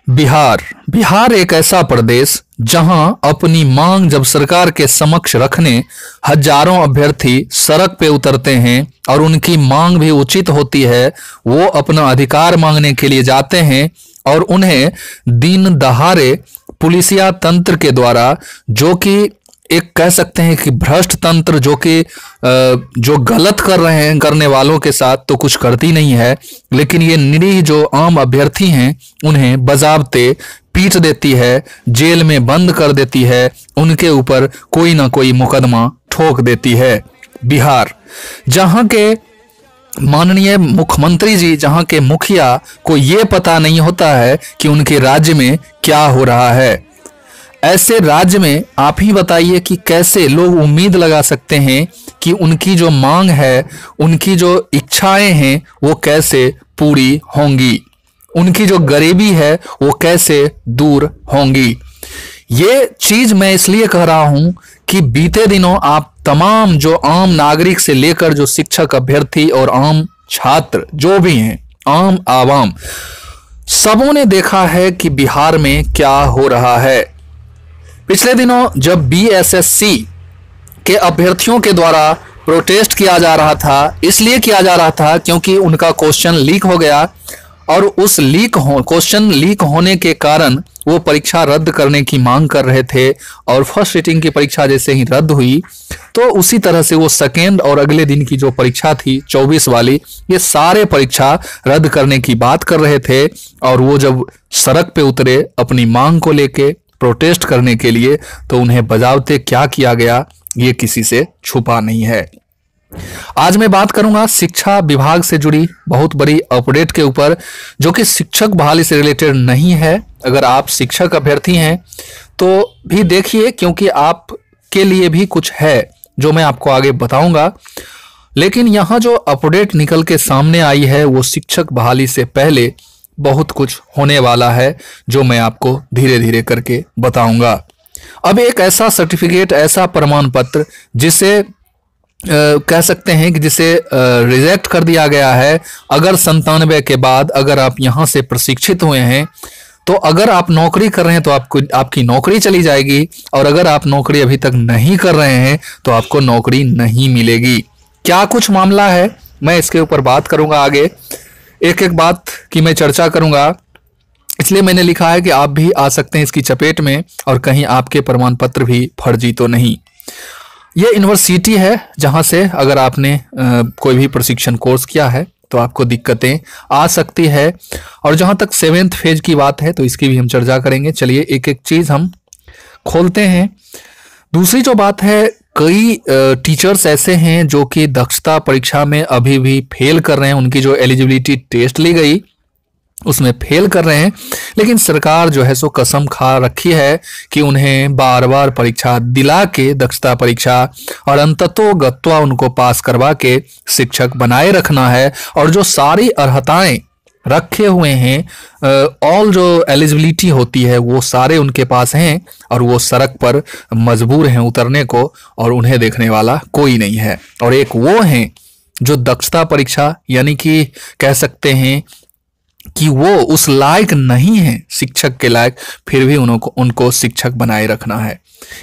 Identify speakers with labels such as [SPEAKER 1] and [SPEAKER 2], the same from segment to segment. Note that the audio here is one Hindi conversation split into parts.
[SPEAKER 1] बिहार बिहार एक ऐसा प्रदेश जहां अपनी मांग जब सरकार के समक्ष रखने हजारों अभ्यर्थी सड़क पे उतरते हैं और उनकी मांग भी उचित होती है। वो अपना अधिकार मांगने के लिए जाते हैं और उन्हें दिन दहाड़े पुलिसिया तंत्र के द्वारा, जो कि एक कह सकते हैं कि भ्रष्ट तंत्र, जो गलत कर रहे हैं, करने वालों के साथ तो कुछ करती नहीं है, लेकिन ये निरीह जो आम अभ्यर्थी हैं उन्हें बजाबते पीट देती है, जेल में बंद कर देती है, उनके ऊपर कोई ना कोई मुकदमा ठोक देती है। बिहार, जहां के माननीय मुख्यमंत्री जी, जहां के मुखिया को ये पता नहीं होता है कि उनके राज्य में क्या हो रहा है। ऐसे राज्य में आप ही बताइए कि कैसे लोग उम्मीद लगा सकते हैं कि उनकी जो मांग है, उनकी जो इच्छाएं हैं, वो कैसे पूरी होंगी, उनकी जो गरीबी है वो कैसे दूर होंगी। ये चीज मैं इसलिए कह रहा हूं कि बीते दिनों आप तमाम जो आम नागरिक से लेकर जो शिक्षक, अभ्यर्थी और आम छात्र जो भी हैं, आम आवाम, सबों ने देखा है कि बिहार में क्या हो रहा है। पिछले दिनों जब बीएसएससी के अभ्यर्थियों के द्वारा प्रोटेस्ट किया जा रहा था, इसलिए किया जा रहा था क्योंकि उनका क्वेश्चन लीक हो गया और उस क्वेश्चन लीक होने के कारण वो परीक्षा रद्द करने की मांग कर रहे थे। और फर्स्ट सिटिंग की परीक्षा जैसे ही रद्द हुई तो उसी तरह से वो सेकेंड और अगले दिन की जो परीक्षा थी 24 वाली, ये सारे परीक्षा रद्द करने की बात कर रहे थे। और वो जब सड़क पे उतरे अपनी मांग को लेके प्रोटेस्ट करने के लिए, तो उन्हें बजावते क्या किया गया ये किसी से छुपा नहीं है। आज मैं बात करूंगा शिक्षा विभाग से जुड़ी बहुत बड़ी अपडेट के ऊपर, जो कि शिक्षक बहाली से रिलेटेड नहीं है। अगर आप शिक्षक अभ्यर्थी हैं तो भी देखिए, क्योंकि आपके लिए भी कुछ है जो मैं आपको आगे बताऊंगा। लेकिन यहां जो अपडेट निकल के सामने आई है वो शिक्षक बहाली से पहले बहुत कुछ होने वाला है, जो मैं आपको धीरे धीरे करके बताऊंगा। अब एक ऐसा सर्टिफिकेट, ऐसा प्रमाण पत्र जिसे कह सकते हैं कि जिसे रिजेक्ट कर दिया गया है। अगर 97 के बाद अगर आप यहां से प्रशिक्षित हुए हैं तो अगर आप नौकरी कर रहे हैं तो आपकी नौकरी चली जाएगी, और अगर आप नौकरी अभी तक नहीं कर रहे हैं तो आपको नौकरी नहीं मिलेगी। क्या कुछ मामला है, मैं इसके ऊपर बात करूंगा आगे, एक एक बात की मैं चर्चा करूंगा। इसलिए मैंने लिखा है कि आप भी आ सकते हैं इसकी चपेट में और कहीं आपके प्रमाण पत्र भी फर्जी तो नहीं। ये यूनिवर्सिटी है जहां से अगर आपने कोई भी प्रशिक्षण कोर्स किया है तो आपको दिक्कतें आ सकती है। और जहां तक 7th फेज की बात है तो इसकी भी हम चर्चा करेंगे। चलिए एक एक चीज हम खोलते हैं। दूसरी जो बात है, कई टीचर्स ऐसे हैं जो कि दक्षता परीक्षा में अभी भी फेल कर रहे हैं। उनकी जो एलिजिबिलिटी टेस्ट ली गई उसमें फेल कर रहे हैं, लेकिन सरकार जो है सो कसम खा रखी है कि उन्हें बार बार परीक्षा दिला के, दक्षता परीक्षा, और अंततोगत्वा उनको पास करवा के शिक्षक बनाए रखना है। और जो सारी अर्हताएं रखे हुए हैं, ऑल जो एलिजिबिलिटी होती है वो सारे उनके पास हैं, और वो सड़क पर मजबूर हैं उतरने को, और उन्हें देखने वाला कोई नहीं है। और एक वो हैं जो दक्षता परीक्षा, यानी कि कह सकते हैं कि वो उस लायक नहीं है, शिक्षक के लायक, फिर भी उनको शिक्षक बनाए रखना है।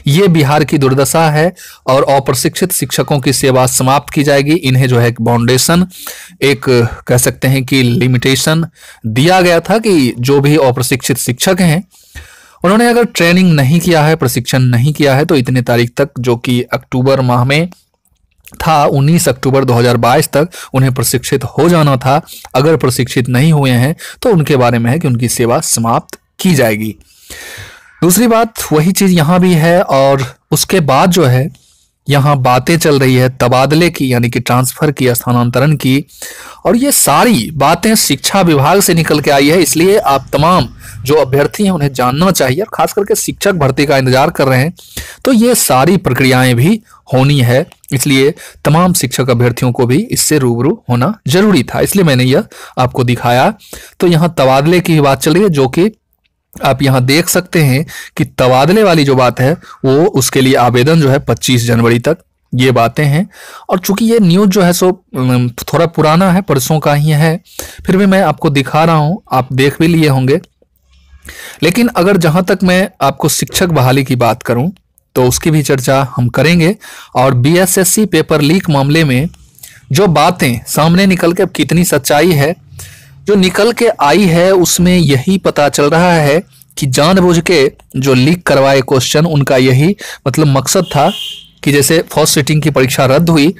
[SPEAKER 1] ये बिहार की दुर्दशा है। और अप्रशिक्षित शिक्षकों की सेवा समाप्त की जाएगी। इन्हें जो है एक बाउंडेशन, एक कह सकते हैं कि लिमिटेशन दिया गया था कि जो भी अप्रशिक्षित शिक्षक हैं उन्होंने अगर ट्रेनिंग नहीं किया है, प्रशिक्षण नहीं किया है, तो इतने तारीख तक, जो कि अक्टूबर माह में था, 19 अक्टूबर 2022 तक उन्हें प्रशिक्षित हो जाना था। अगर प्रशिक्षित नहीं हुए हैं तो उनके बारे में है कि उनकी सेवा समाप्त की जाएगी। दूसरी बात वही चीज यहां भी है। और उसके बाद जो है यहाँ बातें चल रही है तबादले की, यानी कि ट्रांसफर की, स्थानांतरण की, और ये सारी बातें शिक्षा विभाग से निकल के आई है। इसलिए आप तमाम जो अभ्यर्थी हैं उन्हें जानना चाहिए, और खास करके शिक्षक भर्ती का इंतजार कर रहे हैं तो ये सारी प्रक्रियाएं भी होनी है। इसलिए तमाम शिक्षक अभ्यर्थियों को भी इससे रूबरू होना जरूरी था, इसलिए मैंने यह आपको दिखाया। तो यहाँ तबादले की बात चल रही है, जो कि आप यहां देख सकते हैं कि तबादले वाली जो बात है वो, उसके लिए आवेदन जो है 25 जनवरी तक, ये बातें हैं। और चूंकि ये न्यूज जो है सो थोड़ा पुराना है, परसों का ही है, फिर भी मैं आपको दिखा रहा हूं, आप देख भी लिए होंगे। लेकिन अगर जहां तक मैं आपको शिक्षक बहाली की बात करूं तो उसकी भी चर्चा हम करेंगे। और बीएसएससी पेपर लीक मामले में जो बातें सामने निकल के, अब कितनी सच्चाई है जो निकल के आई है, उसमें यही पता चल रहा है कि जानबूझ के जो लीक करवाए क्वेश्चन, उनका यही मतलब मकसद था कि जैसे फर्स्ट सिटिंग की परीक्षा रद्द हुई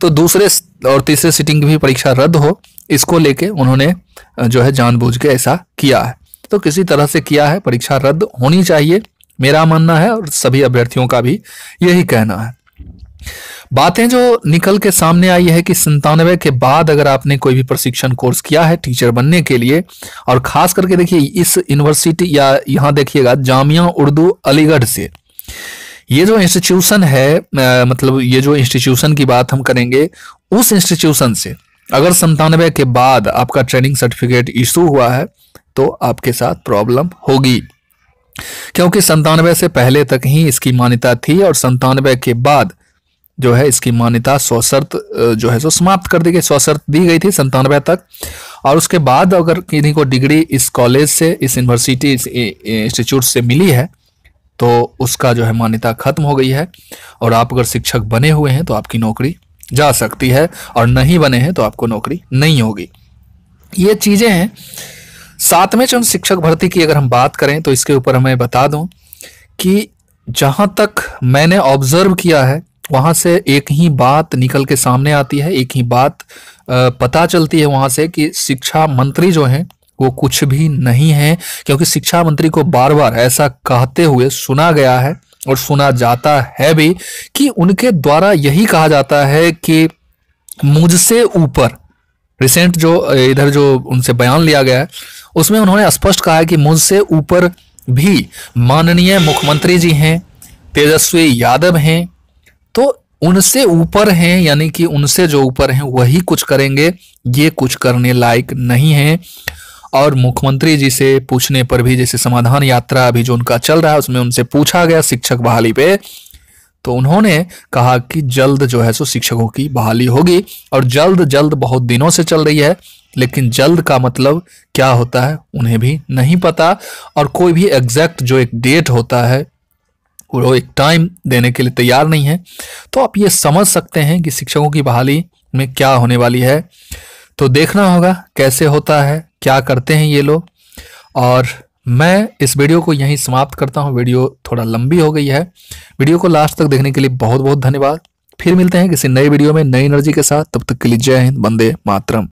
[SPEAKER 1] तो दूसरे और तीसरे सिटिंग की भी परीक्षा रद्द हो, इसको लेके उन्होंने जो है जानबूझ के ऐसा किया है। तो किसी तरह से किया है, परीक्षा रद्द होनी चाहिए, मेरा मानना है और सभी अभ्यर्थियों का भी यही कहना है। बातें जो निकल के सामने आई है कि 97 के बाद अगर आपने कोई भी प्रशिक्षण कोर्स किया है टीचर बनने के लिए, और खास करके देखिए इस यूनिवर्सिटी या यहाँ देखिएगा जामिया उर्दू अलीगढ़ से, ये जो इंस्टीट्यूशन है, मतलब ये जो इंस्टीट्यूशन की बात हम करेंगे, उस इंस्टीट्यूशन से अगर 97 के बाद आपका ट्रेनिंग सर्टिफिकेट इशू हुआ है तो आपके साथ प्रॉब्लम होगी, क्योंकि 97 से पहले तक ही इसकी मान्यता थी और 97 के बाद जो है इसकी मान्यता स्वशर्त जो है सो समाप्त कर दी गई। स्वशर्त दी गई थी 97 तक, और उसके बाद अगर किसी को डिग्री इस कॉलेज से, इस यूनिवर्सिटी, इस इंस्टीट्यूट से मिली है तो उसका जो है मान्यता खत्म हो गई है, और आप अगर शिक्षक बने हुए हैं तो आपकी नौकरी जा सकती है, और नहीं बने हैं तो आपको नौकरी नहीं होगी। ये चीजें हैं। 7वें चरण शिक्षक भर्ती की अगर हम बात करें तो इसके ऊपर हमें बता दूं कि जहां तक मैंने ऑब्जर्व किया है वहां से एक ही बात निकल के सामने आती है, एक ही बात पता चलती है वहां से कि शिक्षा मंत्री जो हैं वो कुछ भी नहीं है, क्योंकि शिक्षा मंत्री को बार बार ऐसा कहते हुए सुना गया है और सुना जाता है भी कि उनके द्वारा यही कहा जाता है कि मुझसे ऊपर, रिसेंट जो इधर जो उनसे बयान लिया गया है उसमें उन्होंने स्पष्ट कहा है कि मुझसे ऊपर भी माननीय मुख्यमंत्री जी हैं, तेजस्वी यादव हैं, तो उनसे ऊपर हैं, यानी कि उनसे जो ऊपर हैं वही कुछ करेंगे, ये कुछ करने लायक नहीं है। और मुख्यमंत्री जी से पूछने पर भी, जैसे समाधान यात्रा अभी जो उनका चल रहा है उसमें उनसे पूछा गया शिक्षक बहाली पे, तो उन्होंने कहा कि जल्द जो है सो शिक्षकों की बहाली होगी, और जल्द जल्द बहुत दिनों से चल रही है, लेकिन जल्द का मतलब क्या होता है उन्हें भी नहीं पता, और कोई भी एग्जैक्ट जो एक डेट होता है वो एक टाइम देने के लिए तैयार नहीं है। तो आप ये समझ सकते हैं कि शिक्षकों की बहाली में क्या होने वाली है। तो देखना होगा कैसे होता है, क्या करते हैं ये लोग। और मैं इस वीडियो को यहीं समाप्त करता हूं, वीडियो थोड़ा लंबी हो गई है। वीडियो को लास्ट तक देखने के लिए बहुत बहुत धन्यवाद। फिर मिलते हैं किसी नई वीडियो में नई एनर्जी के साथ, तब तक के लिए जय हिंद, वंदे मातरम।